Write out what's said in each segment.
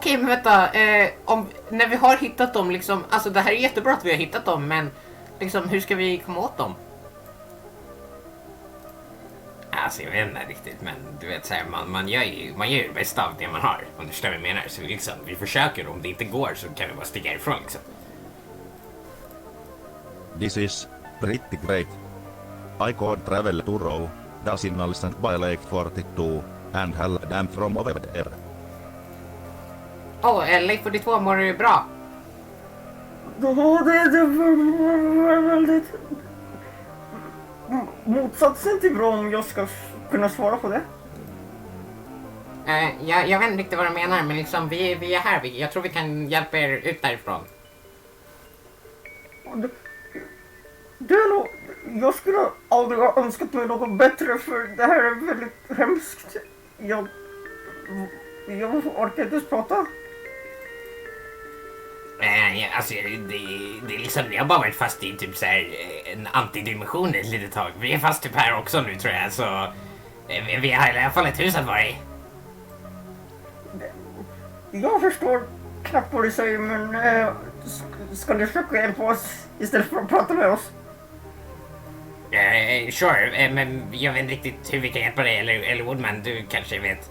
Okej, men vänta. När vi har hittat dem liksom, alltså det här är jättebra att vi har hittat dem, men liksom hur ska vi komma åt dem? Alltså jag vet inte riktigt, men du vet så här, man gör ju det bästa av det man har, om du förstår vad jag menar. Så liksom, vi försöker, om det inte går så kan vi bara sticka ifrån liksom. This is pretty great. I could travel to Row, the signal sent by Lake 42, and hell them from over there. Lake 42 mår du bra. Det var väldigt motsatsen till bra om jag ska kunna svara på det. Jag vet inte riktigt vad du menar, men liksom vi är här. Jag tror vi kan hjälpa er ut därifrån. Det är nog, jag skulle aldrig ha önskat mig något bättre, för det här är väldigt hemskt. Jag orkar inte ens prata. Alltså det är liksom, jag har bara varit fast i typ så här en antidimension ett litet tag. Vi är fast typ här också nu tror jag, så vi har i alla fall ett hus att vara i. Jag förstår knappt vad du säger, men ska du försöka hjälpa oss istället för att prata med oss? Sure, men jag vet inte riktigt hur vi kan hjälpa dig, eller Woodman, du kanske vet.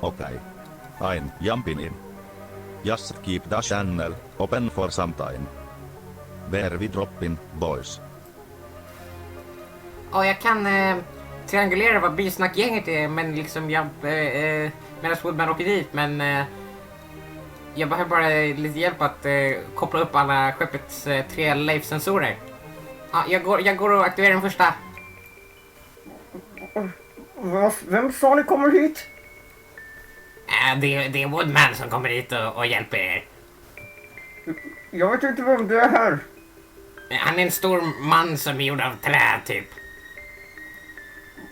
Okay. I'm jumping in. Just keep the channel open for some time. Where we drop in, boys. Jag kan triangulera vad bysnackgänget är, men liksom medan Woodman åker dit, men jag behöver bara lite hjälp att koppla upp alla skeppets 3 Leif-sensorer. Jag går och aktiverar den första. Vem sa ni kommer hit? Det är Woodman som kommer hit och hjälper er. Jag vet inte vem det är här. Han är en stor man som är gjord av trä typ.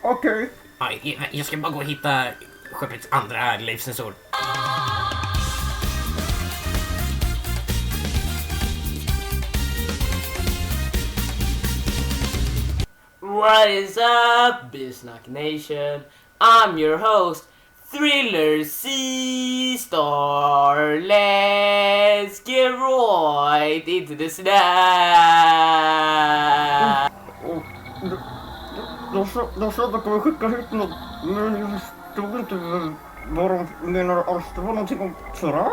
Okej. Jag ska bara gå och hitta skeppets andra Leif-sensor. What is up, Bisnack Nation? I'm your host, Thriller C-Star. Let's get right into the snack. De sa att de kommer skicka hit något, men jag förstod inte vad de menar alls. Det var någonting om trä.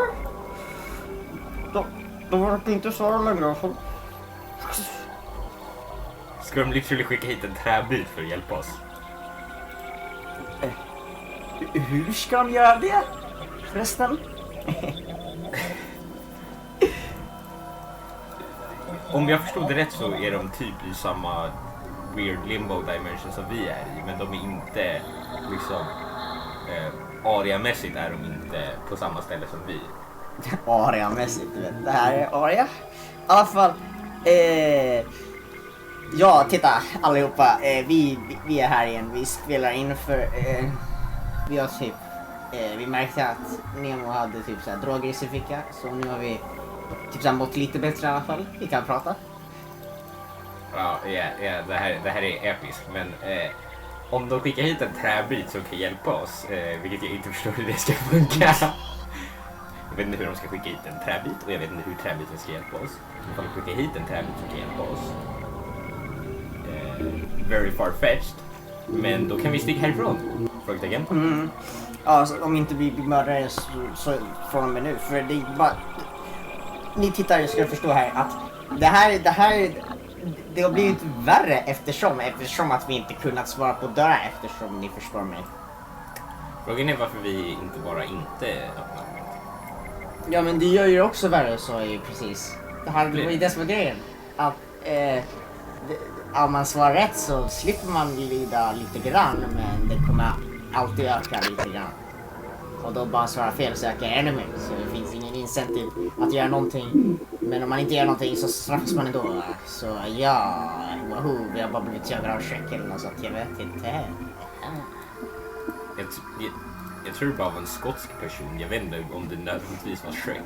De verkar inte svara längre i alla fall. Ska de literally skicka hit en träbit för att hjälpa oss? Hur ska de göra det? Förresten? Om jag förstod det rätt så är de typ i samma weird limbo dimension som vi är i, men de är inte liksom areamässigt är de inte på samma ställe som vi. Aria-mässigt, du vet. Det här är Aria. I alla fall, ja, titta allihopa. Vi är här igen. Vi spelar in för vi har typ vi märkte att Nemo hade typ så här droger i sin ficka, så nu har vi typ så här mått lite bättre i alla fall. Vi kan prata. Ja, det här är episkt, men om de skickar hit en träbit som kan hjälpa oss, vilket jag inte förstår hur det ska funka. Jag vet inte hur de ska skicka hit en träbit, och jag vet inte hur träbiten ska hjälpa oss. Om de skickar hit en träbit som kan hjälpa oss, very far-fetched. Men då kan vi sticka härifrån. Frågetecken. Ja, så om inte vi blir mördare så från och med nu. För det är bara... Ni tittare ska förstå här att det här det har blivit värre eftersom att vi inte kunnat svara på dörrar, eftersom ni förstår mig. Frågan är varför vi inte bara inte öppnar. Ja, men det gör ju också värre, så är ju precis. Det var ju det som var grejen. Att om man svarar rätt så slipper man lida lite grann, men det kommer alltid öka lite grann. Och då bara svara fel så ökar ännu mer. Så det finns ingen incentiv att göra någonting. Men om man inte gör någonting så straffas man ändå. Så ja, wahoo, vi har bara blivit jagade av Shrek eller något sånt. Jag vet inte. Jag tror det bara var en skotsk person. Jag vet inte om det nödvändigtvis var Shrek.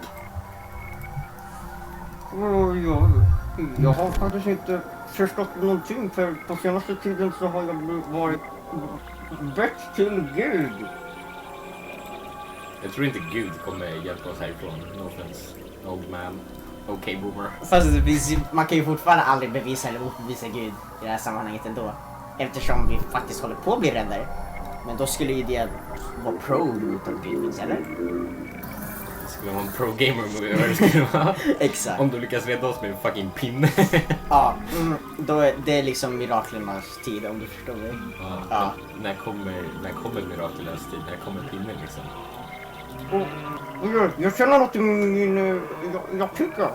Jag har faktiskt inte förstått någonting, för på senaste tiden så har jag varit bett till Gud. Jag tror inte Gud kommer hjälpa oss härifrån. No offense, old man. Okej, boomer. Fast man kan ju fortfarande aldrig bevisa eller motbevisa Gud i det här sammanhanget ändå. Eftersom vi faktiskt håller på att bli räddare. Men då skulle ju det vara pro mot att Gud finns, eller? Det skulle vara en pro-gamer-movie. Det skulle vara. Exakt. Om du lyckas rädda oss med en fucking pinne. Ja, då är det liksom miraklernas tid, om du förstår mig. Ja. När kommer miraklernas tid? När kommer pinnen liksom? Jag känner något i min... Jag tycker...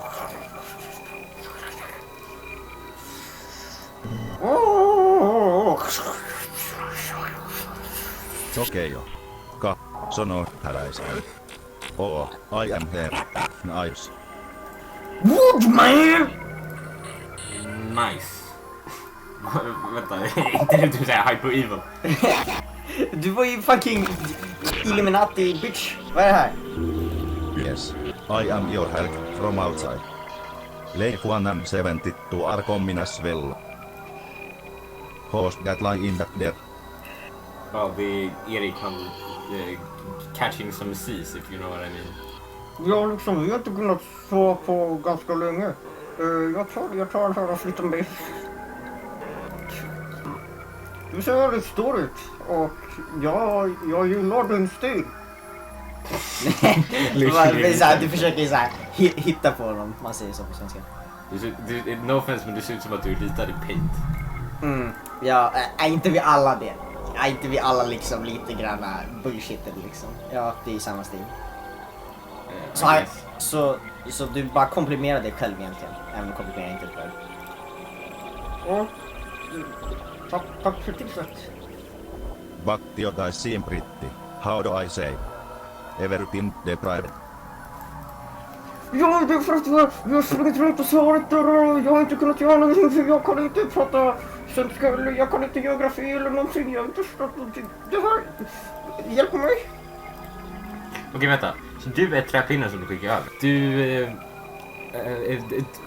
Sokejo. Ka. Sono häräisen. I am here. Nice. Woodman! Nice. Vänta, inte det du säger hyper evil. Du var ju fucking Illuminati bitch. Vad är det här? Yes. I am your help from outside. Leifuanan 72 Arkominas Vella. Host Gatline in that death. Ja, det är Erik, han catching some seas, if you know what I mean. Ja, liksom, vi har inte kunnat sova på ganska länge. Jag tar en sån här liten bit. Du ser väldigt stor ut och jag gillar din stil. Du försöker så här hitta på dem, man säger så på svenska. No offense, men det ser ut som att du ritar i paint. Ja, är inte vi alla det? Är inte vi alla liksom lite grann bullshitted liksom? Ja, det är ju samma stil. Så du bara komprimerar dig själv egentligen, även om du komprimerar inte dig själv. Ja, tack för tipset. Vaktio tai simpritti. How do I say? Everything deprived. Ja, det är för att jag har sprungit runt och svarat där och jag har inte kunnat göra någonting för jag kan inte prata svenska eller jag kan inte geografi eller någonting. Jag har inte förstått någonting. Det här, hjälp mig. Okej, vänta. Så du är träpinnen som du skickar över.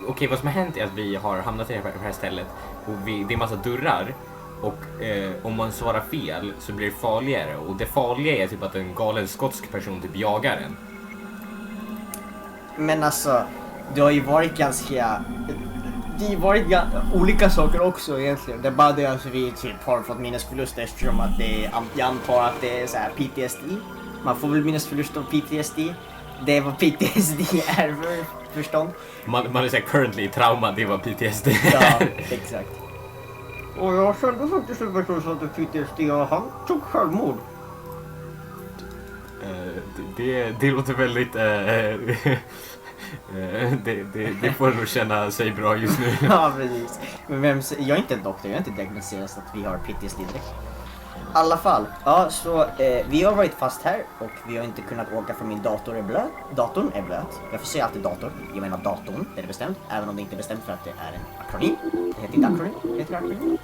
Okej, vad som har hänt är att vi har hamnat i det här stället och det är massa dörrar. Och om man svarar fel så blir det farligare. Och det farliga är typ att en galen skotsk person typ jagar en. Men alltså, det har ju varit ganska... Det har ju varit olika saker också egentligen. Det är bara det att vi typ har fått minnesförlust eftersom att det är, jag antar att det är så här PTSD. Man får väl minnesförlust av PTSD. Det är vad PTSD är för förstånd. Man är såhär currently trauma, det var PTSD. Ja, exakt. Och jag kände faktiskt en person som hade PTSD och han tog självmord. Det låter väldigt... det får nog känna sig bra just nu. Ja, precis. Men jag är inte en doktor, jag har inte diagnostiserat att vi har PTSD direkt. I alla fall, ja, så vi har varit fast här och vi har inte kunnat åka för min dator är blöt. Datorn är blöt. Jag får säga alltid dator. Jag menar datorn, det är bestämt. Även om det inte är bestämt för att det är en akronym. Det heter inte akronym. Heter det akronym?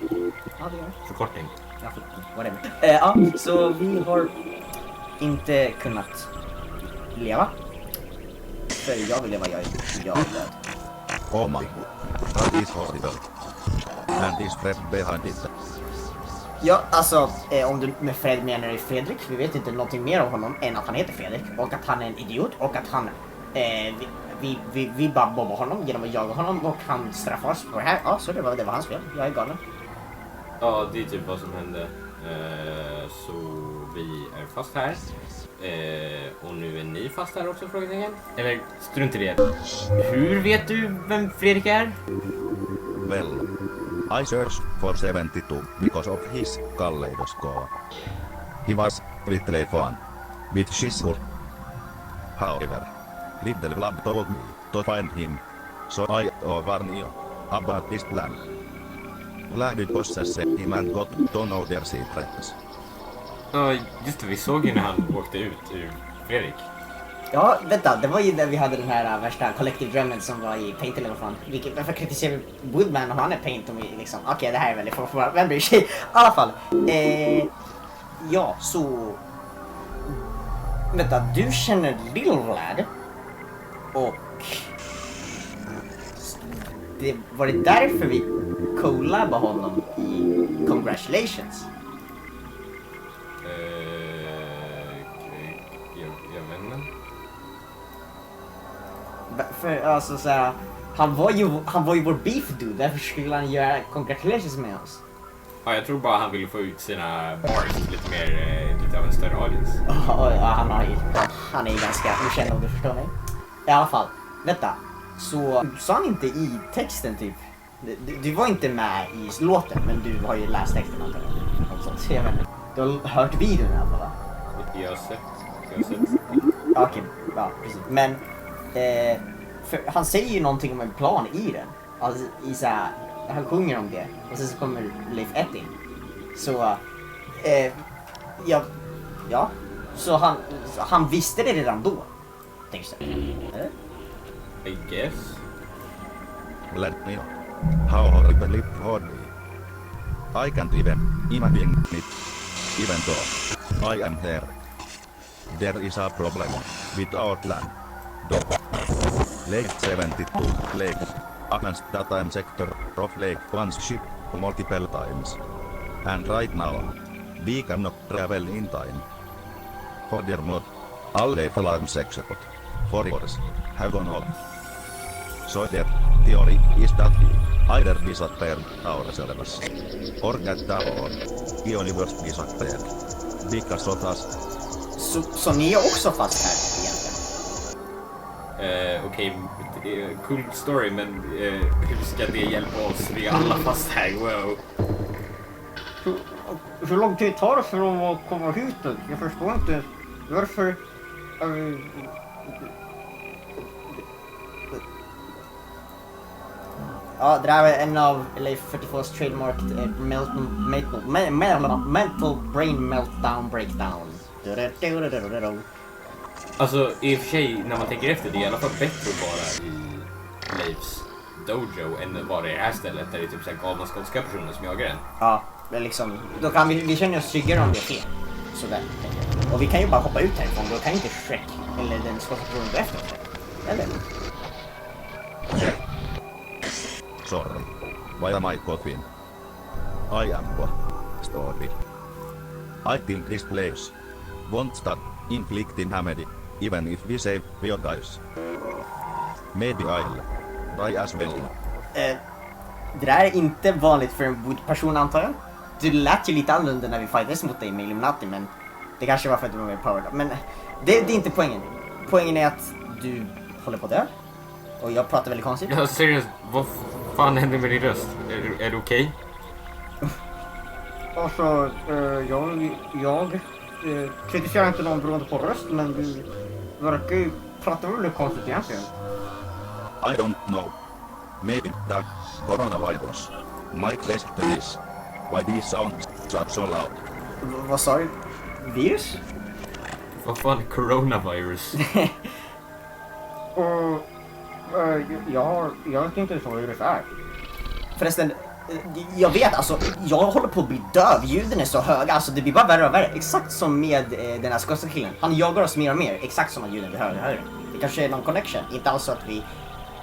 Ja, det gör det. Förkortning. Ja, whatever. Ja, så vi har inte kunnat leva. För jag vill leva, jag är död. Oh my god. That is horrible. And this Fred behind it. Ja, alltså om du med Fred menar du Fredrik, vi vet inte någonting mer om honom än att han heter Fredrik och att han är en idiot och att han vi bara bobbar honom genom att jaga honom och han straffar oss på det här. Ja, så det var hans fel. Jag är galen. Ja, det är typ vad som hände. Så vi är fast här. Och nu är ni fast här också, frågetecken. Eller strunt i det. Hur vet du vem Fredrik är? Well, I searched for 72 because of his kaleidoscope. He was really fun with Shizur. However, Little Blood told me to find him, so I warn you about this plan. Blood possessed him and got to know their secrets. Ja, just det, vi såg ju när han åkte ut ur Fredrik. Ja, vänta, det var ju när vi hade den här värsta collective drömmen som var i Paint eller vad fan. Varför kritiserar vi Woodman om han är Paint om vi liksom, okej, det här är väldigt för vem bryr sig? I alla fall, ja, så... Vänta, du känner Little Vlad och... Var det därför vi collabade honom i Congratulations? Jag vet För alltså såhär, han var ju vår beef dude, därför skulle han göra congratulations med oss. Ja, jag tror bara han ville få ut sina bars lite mer, lite av en större audience. Ja, han är ju ganska okänd om du förstår mig. I alla fall, vänta. Så sa han inte i texten typ, du var inte med i låten, men du har ju läst texten antar jag. Något sånt. Så jag vet inte. Du har hört videon i alla fall va? Jag har sett. Ja, okej, ja precis. Men för han säger ju någonting om en plan i den. Alltså i så här, han sjunger om det och sen så kommer Leif 1 in. Så ja, så han visste det redan då. Tänkte jag. Eller? I guess. Let me know. How horrible it would be. I can't even imagine it. Even though I am here. There is a problem with our plan. Lake 72, Lake, against the time sector of Lake once ship multiple times. And right now, we cannot travel in time. Furthermore, all the alarms except for yours have gone off. So the theory is that we either disappeared ourselves, or get the whole universe disappeared because of us. Så ni är också fast här egentligen? Okej, cool story, men hur ska det hjälpa oss? Vi är alla fast här, wow. Hur lång tid tar det för dem att komma hit? Jag förstår inte varför. Ja, det där var en av Leif 42s trademarked mental brain meltdown breakdown. Alltså i och för sig, när man tänker efter, det är i alla fall bättre att vara i Leifs dojo än att vara i det här stället där det är typ så här galna skotska personer som jagar en. Ja, men liksom, då kan vi känner oss tryggare om det är fel. Sådär, tänker jag. Och vi kan ju bara hoppa ut härifrån, då kan inte Shrek eller den skotska personen gå efter oss. Eller? Sorry. Why am I coughing? I am what? Story. I think this place won't start inflicting damage even if we save your guys. Maybe I'll die as well. Det där är inte vanligt för en person antar jag. Du lät ju lite annorlunda när vi fightades mot dig med Illuminati, men det kanske var för att du var mer powered. Men det är inte poängen. Poängen är att du håller på där. Och jag pratar väldigt konstigt. Ja, seriöst, vad fan händer med din röst? Är det okej? Alltså, jag kritiserar inte någon beroende på röst, men du verkar ju prata väldigt konstigt egentligen. I don't know. Maybe the coronavirus. My question is, why these sounds are so loud? Vad sa du? Virus? Vad fan är coronavirus? Och jag vet inte hur det är. Förresten, jag vet alltså, jag håller på att bli döv. Ljuden är så höga, alltså det blir bara värre och värre. Exakt som med den här skotska killen. Han jagar oss mer och mer, exakt som att ljuden blir högre och högre. Det kanske är någon connection, inte alls så att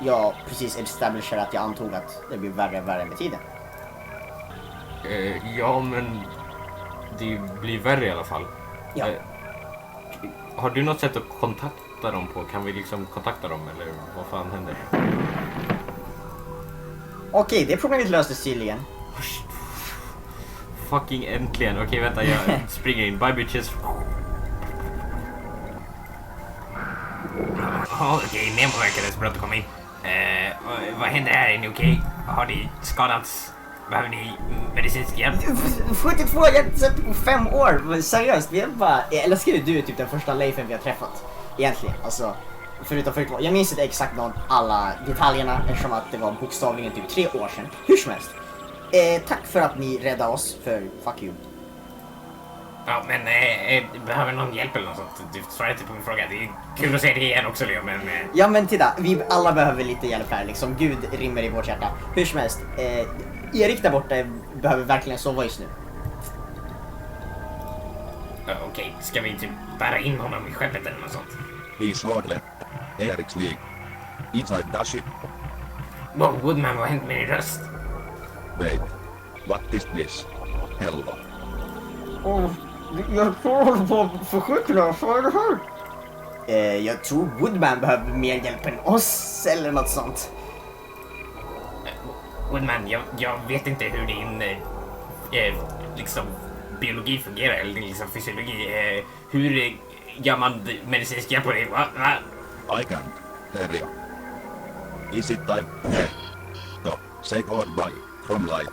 jag precis establishade att jag antog att det blir värre och värre med tiden. Ja, men det blir värre i alla fall. Ja. Har du något sätt att kontakta dem på? Kan vi liksom kontakta dem eller vad fan händer? Okej, det problemet löstes tydligen. Fucking äntligen. Okej, vänta, jag springer in. Bye bitches. Okej, Nemo verkade bra att komma in. Vad händer här? Är ni okej? Har ni skadats? Behöver ni medicinsk hjälp? 72, jag har inte sett på 5 år. Men seriöst, vi är bara... Jag älskar ju du typ den första Leifen vi har träffat. Egentligen, alltså... Förutom 42. Jag minns inte exakt alla detaljerna eftersom att det var bokstavligen typ 3 år sedan. Hur som helst. Tack för att ni räddade oss, för fuck you. Ja, men behöver någon hjälp eller något sånt? Du svarar inte på min fråga. Det är kul att se det igen också, Leo, men... Ja, men titta. Vi alla behöver lite hjälp här, liksom. Gud rimmer i vårt hjärta. Hur som helst. Erik där borta behöver verkligen sova just nu. Okej, ska vi typ bära in honom i skeppet eller något sånt? He's Wardle. Eric's League. Inside the ship. Wow, Woodman, vad har hänt med din röst? Wait. What is this? Hello. Och jag tror håller på att förskjuta, vad är det här? Jag tror Woodman behöver mer hjälp än oss eller något sånt. Woodman, jag vet inte hur din liksom biologi fungerar eller din liksom fysiologi. Hur gör man medicinsk hjälp på dig? Va? I can't tell you. Is it time to say goodbye from life?